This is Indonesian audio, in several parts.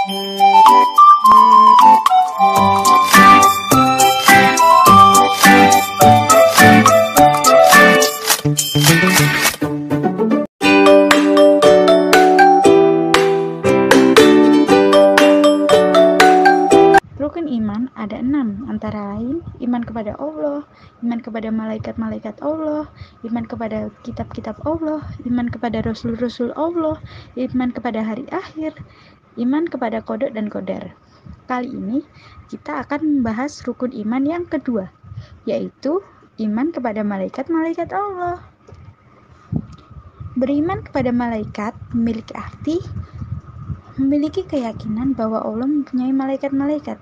Rukun iman ada 6, antara lain iman kepada Allah, iman kepada malaikat-malaikat Allah, iman kepada kitab-kitab Allah, iman kepada rasul-rasul Allah, iman kepada hari akhir, iman kepada qada dan qadar. Kali ini kita akan membahas rukun iman yang kedua, yaitu iman kepada malaikat-malaikat Allah. Beriman kepada malaikat memiliki keyakinan bahwa Allah mempunyai malaikat-malaikat.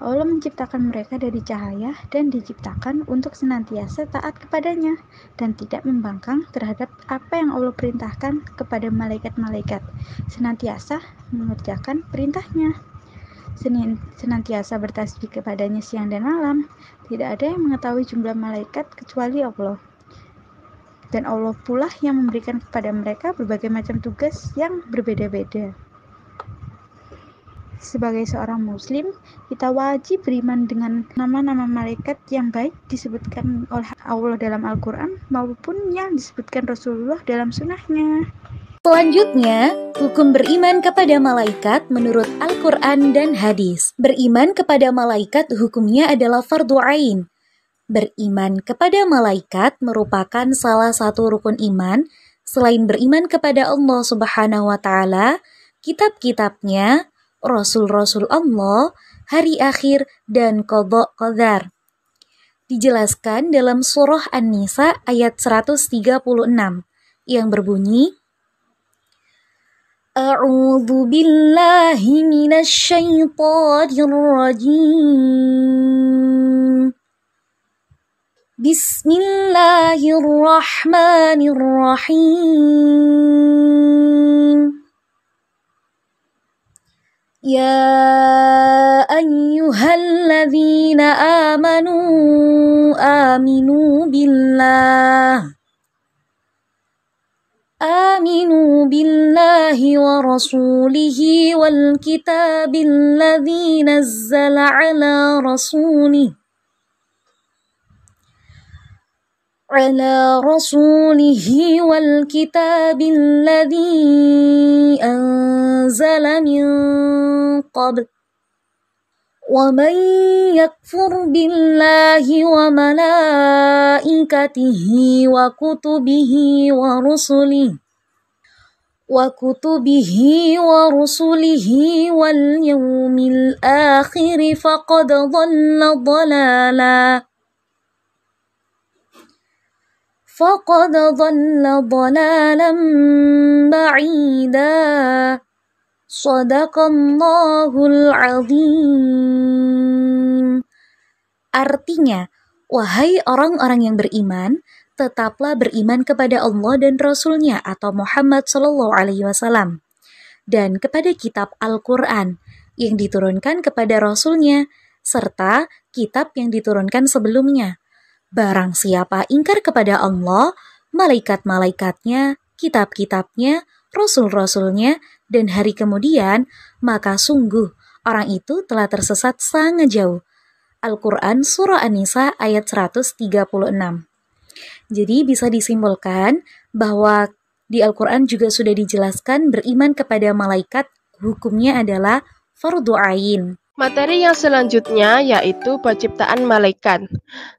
Allah menciptakan mereka dari cahaya dan diciptakan untuk senantiasa taat kepadanya dan tidak membangkang terhadap apa yang Allah perintahkan kepada malaikat-malaikat, senantiasa mengerjakan perintahnya, senantiasa bertasbih kepadanya siang dan malam. Tidak ada yang mengetahui jumlah malaikat kecuali Allah, dan Allah pula yang memberikan kepada mereka berbagai macam tugas yang berbeda-beda. Sebagai seorang muslim, kita wajib beriman dengan nama-nama malaikat yang baik disebutkan oleh Allah dalam Al-Quran maupun yang disebutkan Rasulullah dalam sunnahnya. Selanjutnya, hukum beriman kepada malaikat menurut Al-Quran dan hadis. Beriman kepada malaikat hukumnya adalah fardhu ain. Beriman kepada malaikat merupakan salah satu rukun iman selain beriman kepada Allah Subhanahu wa Ta'ala, kitab-kitabnya, Rasul-Rasul Allah, hari akhir, dan qada qadar. Dijelaskan dalam surah An-Nisa ayat 136 yang berbunyi, A'udzu billahi minasy syaithanir rajim. Bismillahirrahmanirrahim. Ya ayyuhalladzina aminu billahi wa rasulihi wal kitabil ladzi nazzala ala rasulihi wal kitabil ladzi anzala min qabl wa man yakfur billahi wa malaikatihi wa kutubihi wa rusulihi wal yawmil akhir faqad dhalla dhalalan ba'ida. Shadaqallahul azim. Artinya, wahai orang-orang yang beriman, tetaplah beriman kepada Allah dan Rasul-Nya atau Muhammad Sallallahu Alaihi Wasallam, dan kepada kitab Al-Quran yang diturunkan kepada Rasul-Nya, serta kitab yang diturunkan sebelumnya. Barang siapa ingkar kepada Allah, malaikat-malaikatnya, kitab-kitabnya, Rasul-Rasulnya, dan hari kemudian, maka sungguh orang itu telah tersesat sangat jauh. Al-Quran Surah An-Nisa ayat 136. Jadi bisa disimpulkan bahwa di Al-Quran juga sudah dijelaskan beriman kepada malaikat hukumnya adalah fardhu ain. Materi yang selanjutnya yaitu penciptaan malaikat.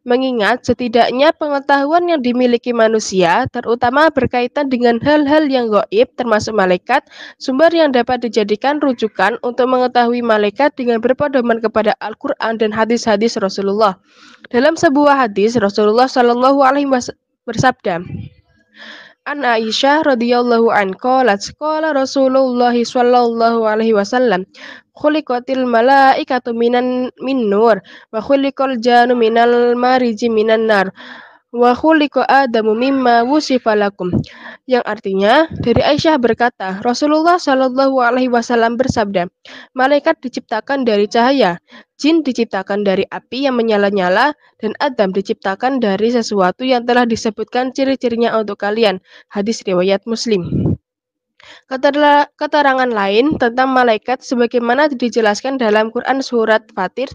Mengingat setidaknya pengetahuan yang dimiliki manusia, terutama berkaitan dengan hal-hal yang gaib termasuk malaikat, sumber yang dapat dijadikan rujukan untuk mengetahui malaikat dengan berpedoman kepada Al-Quran dan hadis-hadis Rasulullah. Dalam sebuah hadis, Rasulullah Shallallahu Alaihi Wasallam bersabda, An Aisyah radhiyallahu anha qala Rasulullah sallallahu alaihi wasallam khuliqatil malaikatu min nur wa khuliqal jannu minal mariji minan nar wa khuliqa adamu mimma wusifa lakum, yang artinya dari Aisyah berkata, Rasulullah sallallahu alaihi wasallam bersabda, malaikat diciptakan dari cahaya, jin diciptakan dari api yang menyala-nyala, dan Adam diciptakan dari sesuatu yang telah disebutkan ciri-cirinya untuk kalian. Hadis riwayat Muslim. Keterangan lain tentang malaikat sebagaimana dijelaskan dalam Quran surat Fatir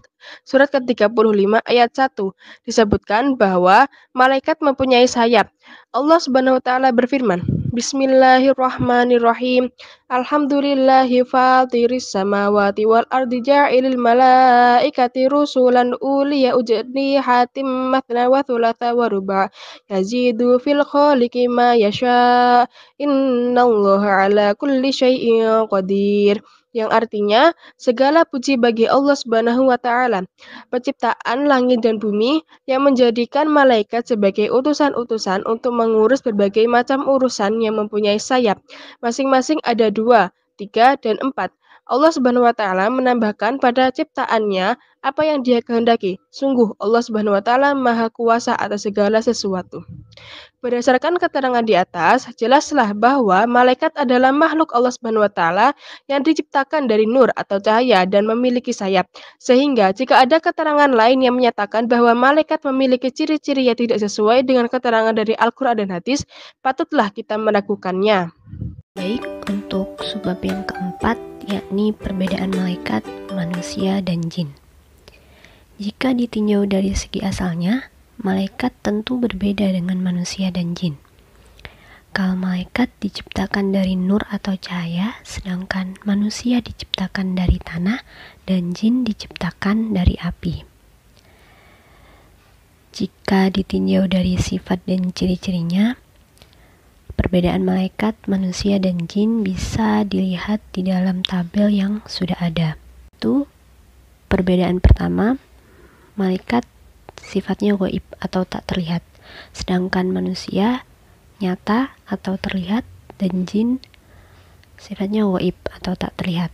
surat ke-35 ayat 1 disebutkan bahwa malaikat mempunyai sayap. Allah Subhanahu wa taala berfirman, Bismillahirrahmanirrahim. Alhamdulillahi fatiris samawati wal ardi ja'ilil malaikati rusulan uliya ujnihatim mathna wa thulatha wa ruba' yazidu fil khaliqi ma yasha' innallaha ala kulli syai'in qadir. Yang artinya, segala puji bagi Allah Subhanahu wa taala, penciptaan langit dan bumi yang menjadikan malaikat sebagai utusan-utusan untuk mengurus berbagai macam urusan yang mempunyai sayap. Masing-masing ada 2, 3, dan 4. Allah Subhanahu wa taala menambahkan pada ciptaannya apa yang Dia kehendaki. Sungguh Allah Subhanahu wa taala Maha Kuasa atas segala sesuatu. Berdasarkan keterangan di atas, jelaslah bahwa malaikat adalah makhluk Allah Subhanahu wa taala yang diciptakan dari nur atau cahaya dan memiliki sayap. Sehingga jika ada keterangan lain yang menyatakan bahwa malaikat memiliki ciri-ciri yang tidak sesuai dengan keterangan dari Al-Qur'an dan hadis, patutlah kita meragukannya. Baik, untuk subbab yang keempat, yakni perbedaan malaikat, manusia, dan jin. Jika ditinjau dari segi asalnya, malaikat tentu berbeda dengan manusia dan jin. Kalau malaikat diciptakan dari nur atau cahaya, sedangkan manusia diciptakan dari tanah dan jin diciptakan dari api. Jika ditinjau dari sifat dan ciri-cirinya, perbedaan malaikat, manusia, dan jin bisa dilihat di dalam tabel yang sudah ada. Itu perbedaan pertama, malaikat sifatnya gaib atau tak terlihat, sedangkan manusia nyata atau terlihat, dan jin sifatnya gaib atau tak terlihat.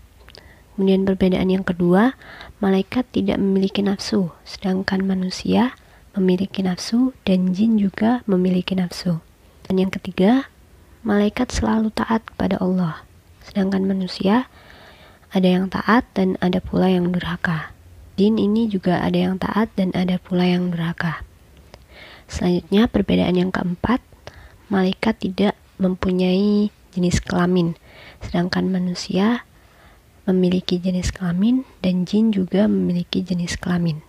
Kemudian perbedaan yang kedua, malaikat tidak memiliki nafsu, sedangkan manusia memiliki nafsu dan jin juga memiliki nafsu. Dan yang ketiga, malaikat selalu taat kepada Allah, sedangkan manusia ada yang taat dan ada pula yang durhaka. Jin ini juga ada yang taat dan ada pula yang durhaka. Selanjutnya, perbedaan yang keempat, malaikat tidak mempunyai jenis kelamin, sedangkan manusia memiliki jenis kelamin dan jin juga memiliki jenis kelamin.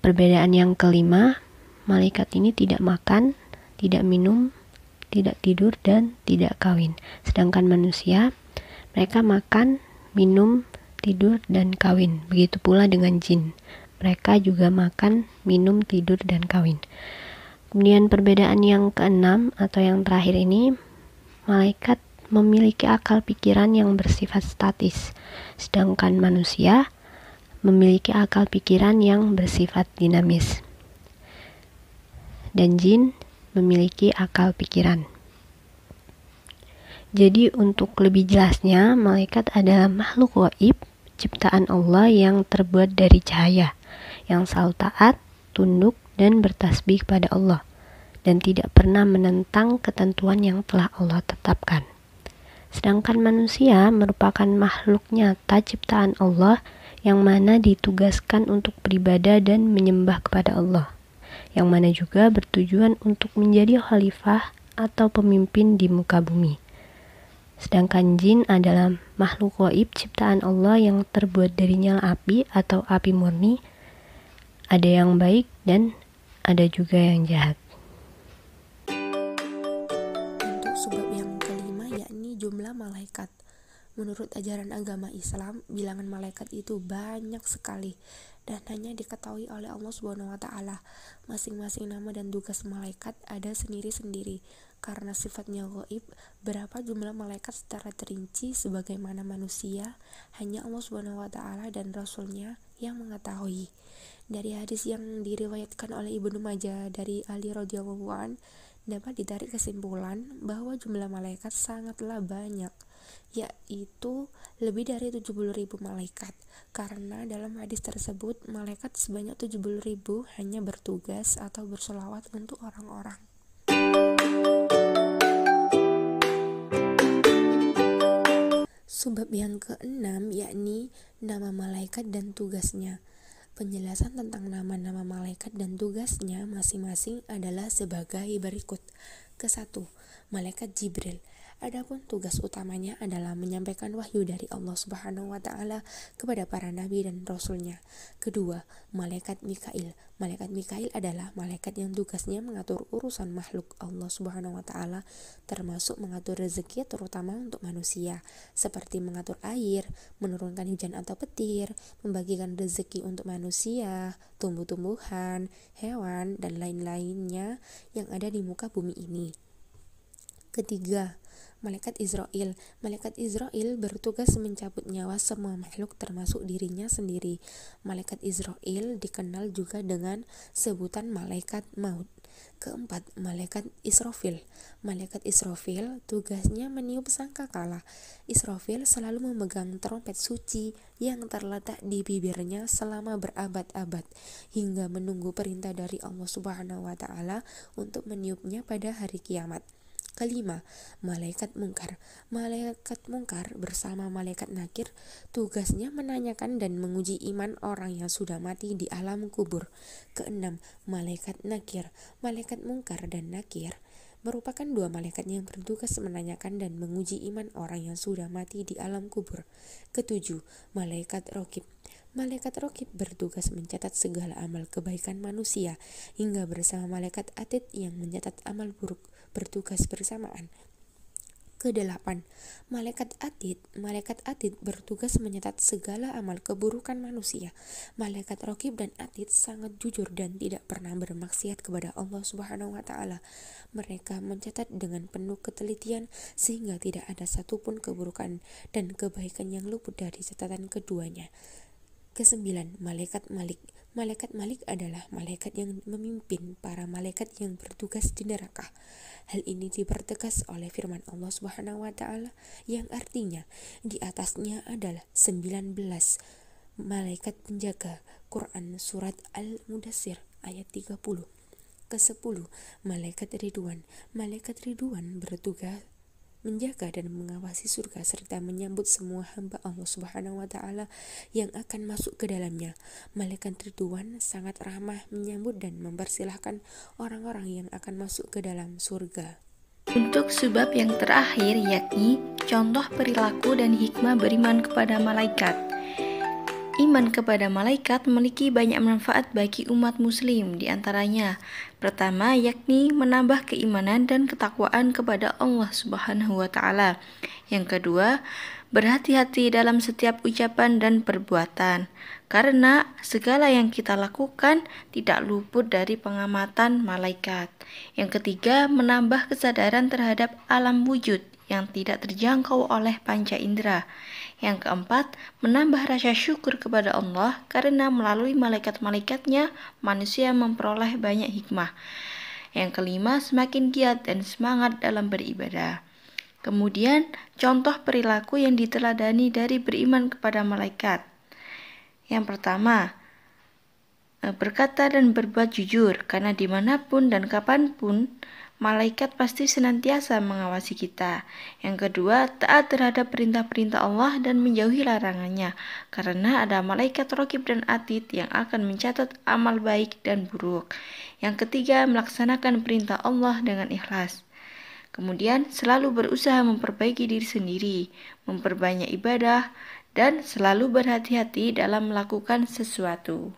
Perbedaan yang kelima, malaikat ini tidak makan, tidak minum, tidak tidur, dan tidak kawin. Sedangkan manusia, mereka makan, minum, tidur, dan kawin. Begitu pula dengan jin. Mereka juga makan, minum, tidur, dan kawin. Kemudian perbedaan yang keenam atau yang terakhir ini, malaikat memiliki akal pikiran yang bersifat statis, sedangkan manusia memiliki akal pikiran yang bersifat dinamis. Dan jin memiliki akal pikiran. Jadi untuk lebih jelasnya, malaikat adalah makhluk gaib, ciptaan Allah yang terbuat dari cahaya, yang selalu taat, tunduk, dan bertasbih kepada Allah, dan tidak pernah menentang ketentuan yang telah Allah tetapkan. Sedangkan manusia merupakan makhluk nyata ciptaan Allah yang mana ditugaskan untuk beribadah dan menyembah kepada Allah, yang mana juga bertujuan untuk menjadi khalifah atau pemimpin di muka bumi. Sedangkan jin adalah makhluk gaib ciptaan Allah yang terbuat dari nyala api atau api murni. Ada yang baik dan ada juga yang jahat. Untuk sebab yang kelima yakni jumlah malaikat. Menurut ajaran agama Islam, bilangan malaikat itu banyak sekali dan hanya diketahui oleh Allah Subhanahu wa taala. Masing-masing nama dan tugas malaikat ada sendiri-sendiri. Karena sifatnya gaib, berapa jumlah malaikat secara terinci sebagaimana manusia, hanya Allah Subhanahu wa taala dan Rasul-Nya yang mengetahui. Dari hadis yang diriwayatkan oleh Ibnu Majah dari Ali radhiyallahu an, dapat ditarik kesimpulan bahwa jumlah malaikat sangatlah banyak, yaitu lebih dari 70.000 malaikat. Karena dalam hadis tersebut, malaikat sebanyak 70.000 hanya bertugas atau bersolawat untuk orang-orang. Subbab yang keenam yakni nama malaikat dan tugasnya. Penjelasan tentang nama-nama malaikat dan tugasnya masing-masing adalah sebagai berikut. Ke-1, Malaikat Jibril. Adapun tugas utamanya adalah menyampaikan wahyu dari Allah Subhanahu wa Ta'ala kepada para nabi dan rasulnya. Kedua, malaikat Mikail. Malaikat Mikail adalah malaikat yang tugasnya mengatur urusan makhluk Allah Subhanahu wa Ta'ala, termasuk mengatur rezeki terutama untuk manusia, seperti mengatur air, menurunkan hujan atau petir, membagikan rezeki untuk manusia, tumbuh-tumbuhan, hewan, dan lain-lainnya yang ada di muka bumi ini. Ketiga, malaikat Israel. Malaikat Israel bertugas mencabut nyawa semua makhluk termasuk dirinya sendiri. Malaikat Israel dikenal juga dengan sebutan malaikat maut. Keempat, malaikat Israfil. Malaikat Israfil tugasnya meniup sangkakala. Israfil selalu memegang trompet suci yang terletak di bibirnya selama berabad-abad hingga menunggu perintah dari Allah Subhanahu wa Ta'ala untuk meniupnya pada hari kiamat. Kelima, malaikat mungkar. Malaikat mungkar bersama malaikat nakir tugasnya menanyakan dan menguji iman orang yang sudah mati di alam kubur. Keenam, malaikat nakir. Malaikat mungkar dan nakir merupakan dua malaikat yang bertugas menanyakan dan menguji iman orang yang sudah mati di alam kubur. Ketujuh, malaikat raqib. Malaikat raqib bertugas mencatat segala amal kebaikan manusia, hingga bersama malaikat atid yang mencatat amal buruk bertugas bersamaan. Kedelapan, malaikat atid. Malaikat atid bertugas mencatat segala amal keburukan manusia. Malaikat raqib dan atid sangat jujur dan tidak pernah bermaksiat kepada Allah Subhanahu wa Ta'ala. Mereka mencatat dengan penuh ketelitian sehingga tidak ada satupun keburukan dan kebaikan yang luput dari catatan keduanya. Kesembilan, malaikat Malik. Malaikat Malik adalah malaikat yang memimpin para malaikat yang bertugas di neraka. Hal ini dipertegas oleh firman Allah Subhanahu wa Ta'ala yang artinya di atasnya adalah 19 malaikat penjaga. Quran surat Al-Mudassir ayat 30. Ke-10, malaikat Ridwan. Malaikat Ridwan bertugas menjaga dan mengawasi surga serta menyambut semua hamba Allah Subhanahu wa Ta'ala yang akan masuk ke dalamnya. Malaikat Ridwan sangat ramah menyambut dan mempersilahkan orang-orang yang akan masuk ke dalam surga. Untuk sebab yang terakhir yakni contoh perilaku dan hikmah beriman kepada malaikat. Iman kepada malaikat memiliki banyak manfaat bagi umat muslim, di antaranya pertama yakni menambah keimanan dan ketakwaan kepada Allah Subhanahu wa Ta'ala. Yang kedua, berhati-hati dalam setiap ucapan dan perbuatan, karena segala yang kita lakukan tidak luput dari pengamatan malaikat. Yang ketiga, menambah kesadaran terhadap alam wujud yang tidak terjangkau oleh panca indera. Yang keempat, menambah rasa syukur kepada Allah karena melalui malaikat-malaikatnya manusia memperoleh banyak hikmah. Yang kelima, semakin giat dan semangat dalam beribadah. Kemudian, contoh perilaku yang diteladani dari beriman kepada malaikat. Yang pertama, berkata dan berbuat jujur, karena dimanapun dan kapanpun malaikat pasti senantiasa mengawasi kita. Yang kedua, taat terhadap perintah-perintah Allah dan menjauhi larangannya, karena ada malaikat raqib dan atid yang akan mencatat amal baik dan buruk. Yang ketiga, melaksanakan perintah Allah dengan ikhlas. Kemudian, selalu berusaha memperbaiki diri sendiri, memperbanyak ibadah, dan selalu berhati-hati dalam melakukan sesuatu.